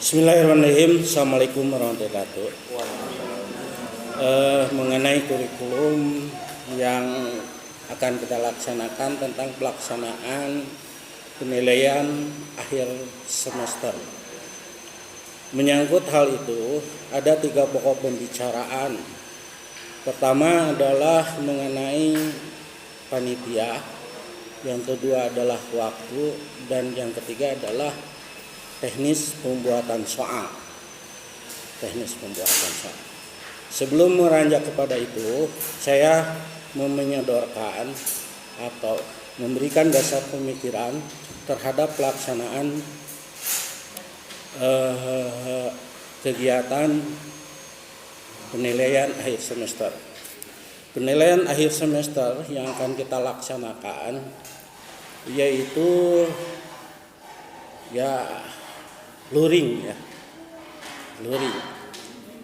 Bismillahirrahmanirrahim. Assalamualaikum warahmatullahi wabarakatuh. Mengenai kurikulum yang akan kita laksanakan tentang pelaksanaan penilaian akhir semester. Menyangkut hal itu, ada 3 pokok pembicaraan. Pertama adalah mengenai panitia, yang kedua adalah waktu, dan yang ketiga adalah teknis pembuatan soal. Sebelum meranjak kepada itu, saya menyodorkan atau memberikan dasar pemikiran terhadap pelaksanaan kegiatan penilaian akhir semester. Penilaian akhir semester yang akan kita laksanakan yaitu luring.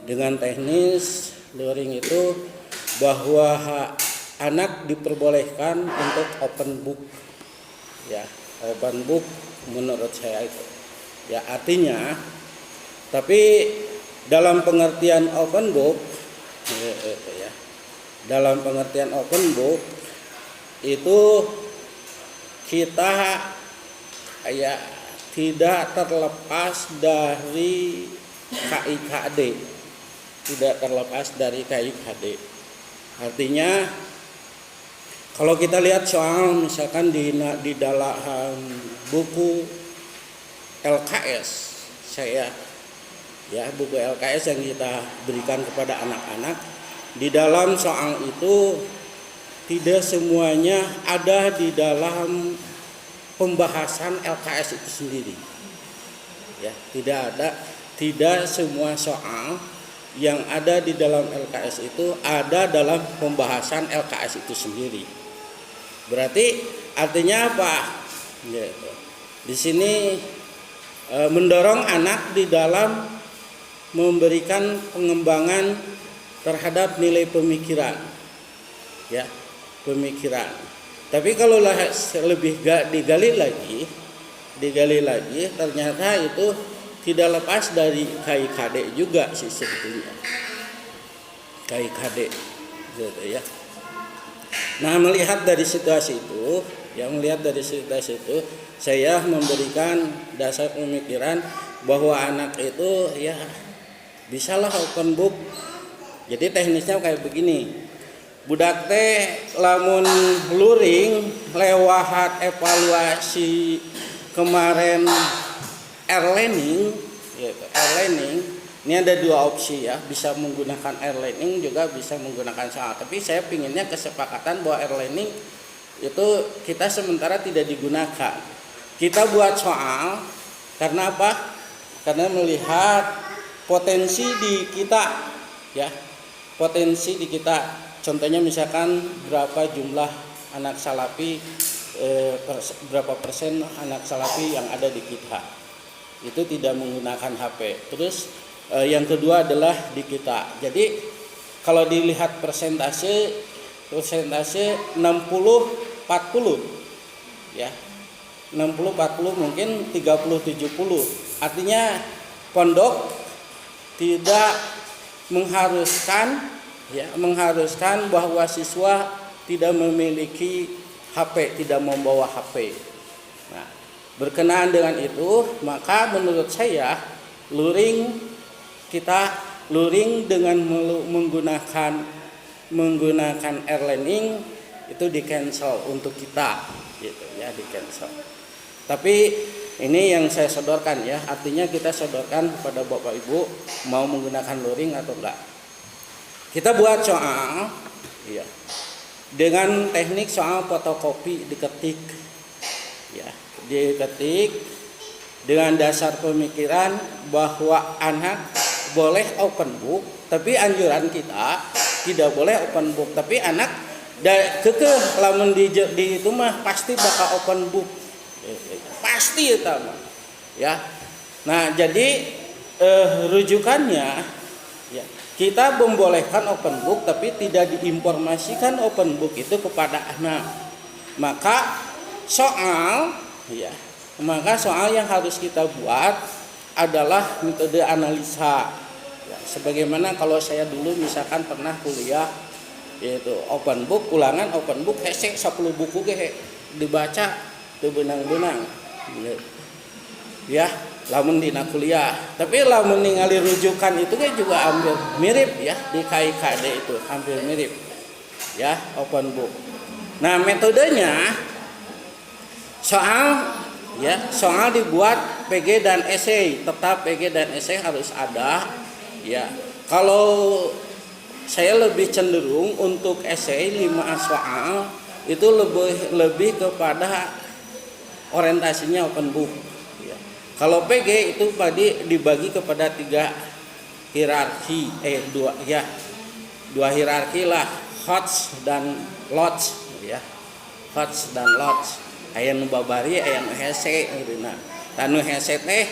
Dengan teknis luring itu bahwa anak diperbolehkan untuk open book. Open book menurut saya itu. Artinya, tapi dalam pengertian open book itu kita tidak terlepas dari KIKD. Artinya kalau kita lihat soal misalkan di dalam buku LKS buku LKS yang kita berikan kepada anak-anak, di dalam soal itu tidak semuanya ada di dalam pembahasan LKS itu sendiri. Tidak semua soal yang ada di dalam LKS itu ada dalam pembahasan LKS itu sendiri. Berarti artinya apa? Di sini mendorong anak di dalam memberikan pengembangan terhadap nilai pemikiran. Tapi kalau lebih digali lagi ternyata itu tidak lepas dari KIKD juga sih sebetulnya. KIKD gitu ya. Nah, melihat dari situasi itu, saya memberikan dasar pemikiran bahwa anak itu bisalah open book. Jadi teknisnya kayak begini. Budak teh lamun luring lewat evaluasi kemarin e-learning, ini ada 2 opsi bisa menggunakan e-learning juga bisa menggunakan soal. Tapi saya pinginnya kesepakatan bahwa e-learning itu kita sementara tidak digunakan. Kita buat soal karena apa? Karena melihat potensi di kita, Contohnya misalkan berapa jumlah anak salafi, berapa persen anak salafi yang ada di kita itu tidak menggunakan HP. Terus yang kedua adalah di kita. Jadi kalau dilihat persentase 60-40 60-40 mungkin 30-70. Artinya pondok tidak mengharuskan bahwa siswa tidak memiliki HP, tidak membawa HP. Nah, berkenaan dengan itu, maka menurut saya luring dengan menggunakan e-learning itu di cancel untuk kita, di cancel. Tapi ini yang saya sodorkan artinya kita sodorkan kepada Bapak Ibu mau menggunakan luring atau enggak. Kita buat soal dengan teknik soal fotokopi diketik dengan dasar pemikiran bahwa anak boleh open book, tapi anjuran kita tidak boleh open book. Tapi anak kekeh lamun di itu mah pasti bakal open book, pasti itu mah Nah, jadi rujukannya kita membolehkan open book tapi tidak diinformasikan open book itu kepada anak. Maka soal yang harus kita buat adalah metode analisa. Ya, sebagaimana kalau saya dulu misalkan pernah kuliah yaitu open book, ulangan open book hese 10 buku ge dibaca teu beunang-beunang. Ya, lamun dina kuliah. Tapi lamun ningali rujukan itu ge juga hampir mirip ya di KIKD itu, hampir mirip. Ya, open book. Nah, metodenya soal dibuat PG dan esai, tetap PG dan esai harus ada. Ya, kalau saya lebih cenderung untuk esai 5 soal itu lebih kepada orientasinya open book. Ya. Kalau PG itu tadi dibagi kepada 3 hierarki, dua hierarki lah, HOTS dan LOTS. Ya, HOTS dan LOTS. Aya nu babari, aya nu hese gitu. Nah, tanu hese teh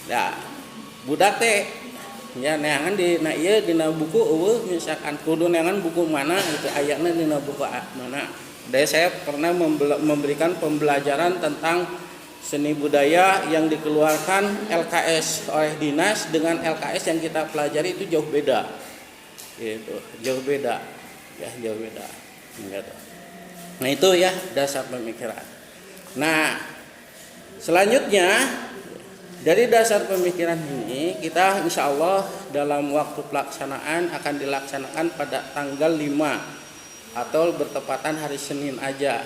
da budak teh ya neangan dina ieu dina buku eueuh misalkan kudu neangan buku mana gitu ayana dina buku mana. Dan saya pernah memberikan pembelajaran tentang seni budaya yang dikeluarkan LKS oleh dinas dengan LKS yang kita pelajari itu jauh beda. Gitu, jauh beda. Ya, jauh beda. Gitu. Nah itu ya dasar pemikiran. Nah selanjutnya dari dasar pemikiran ini kita insya Allah dalam waktu pelaksanaan akan dilaksanakan pada tanggal 5 atau bertepatan hari Senin aja.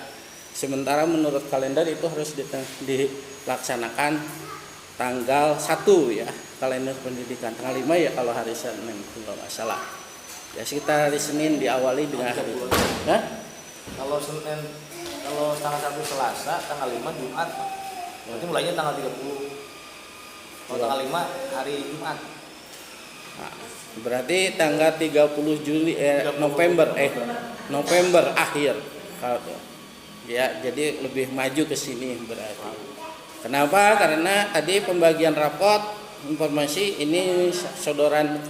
Sementara menurut kalender itu harus dilaksanakan tanggal 1 ya, kalender pendidikan. Tanggal 5 ya kalau hari Senin kalau nggak salah. Ya sekitar hari Senin diawali dengan hari itu. Kalau Senin, kalau tanggal 1 Selasa, tanggal 5 Jumat. Berarti mulainya tanggal 30. Kalau tanggal 5 hari Jumat. Nah, berarti tanggal 30 November akhir. Ya, jadi lebih maju ke sini berarti. Kenapa? Karena tadi pembagian rapot informasi ini sodoran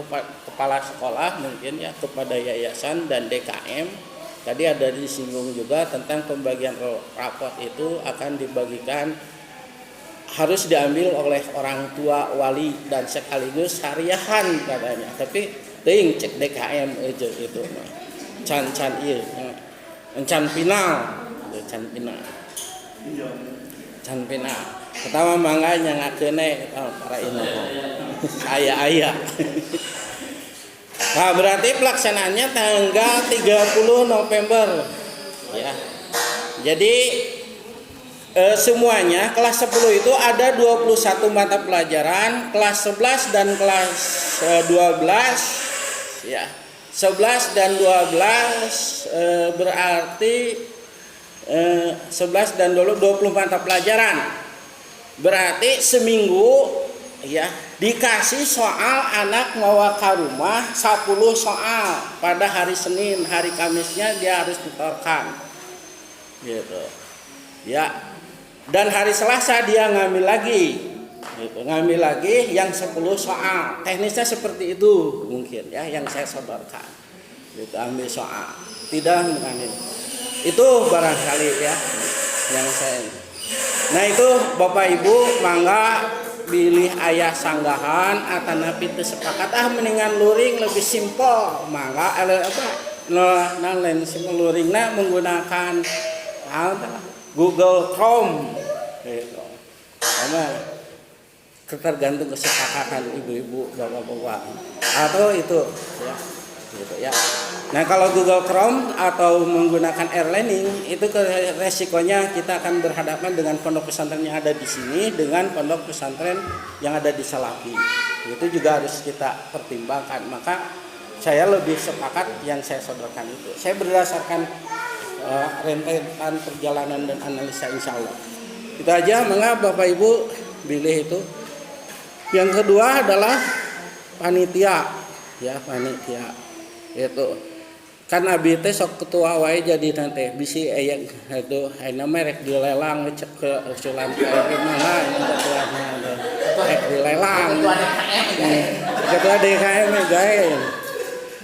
kepala sekolah mungkin ya kepada yayasan dan DKM. Tadi ada disinggung juga tentang pembagian rapot itu akan dibagikan harus diambil oleh orang tua wali dan sekaligus hariahan katanya. Tapi teuing cek DKM aja itu mah. Can ieu. Can final. Can final. Pertama mangga nyangakeun para ini. Aya. Nah, berarti pelaksanaannya tanggal 30 November. Ya. Jadi semuanya kelas 10 itu ada 21 mata pelajaran, kelas 11 dan kelas 12 ya. 11 dan 12 berarti 11 dan 20 mata pelajaran. Berarti seminggu ya dikasih soal anak mawa ke rumah 10 soal pada hari Senin, hari Kamisnya dia harus ditorkan gitu ya, dan hari Selasa dia ngambil lagi gitu, ngambil lagi yang 10 soal. Teknisnya seperti itu mungkin ya yang saya sodorkan gitu, ambil soal tidak mengambil itu barangkali ya yang saya. Nah itu Bapak Ibu mangga pilih ayah sanggahan atau napi teu sepakat mendingan luring lebih simpel mangga lain simpel luringna menggunakan Google Chrome gitu. Tergantung kesepakatan ibu-ibu bapak-bapak atau itu ya gitu ya. Nah kalau Google Chrome atau menggunakan e-learning itu resikonya kita akan berhadapan dengan pondok pesantren yang ada di sini dengan pondok pesantren yang ada di Salafi. Itu juga harus kita pertimbangkan. Maka saya lebih sepakat yang saya sodorkan itu. Saya berdasarkan rentetan perjalanan dan analisa insya Allah. Itu aja, mengapa Bapak Ibu pilih itu. Yang kedua adalah panitia, ya panitia itu kan abi teh sok ketua wae jadi nanti bisi aya itu ayeuna merek dilelang cek ke usulan kayak mana ini ketuanya rek dilelang ketua DKM guys.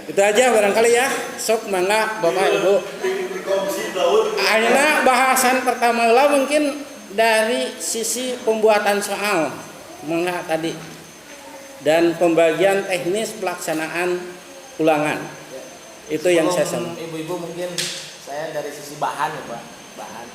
Itu aja barangkali ya, sok mangga Bapak Ibu. Ayeuna bahasan pertama lah mungkin dari sisi pembuatan soal mengenai tadi dan pembagian teknis pelaksanaan ulangan. Ya. Itu yang saya Sebelum sampaikan. ibu-ibu mungkin saya dari sisi bahan ya Pak, bahan.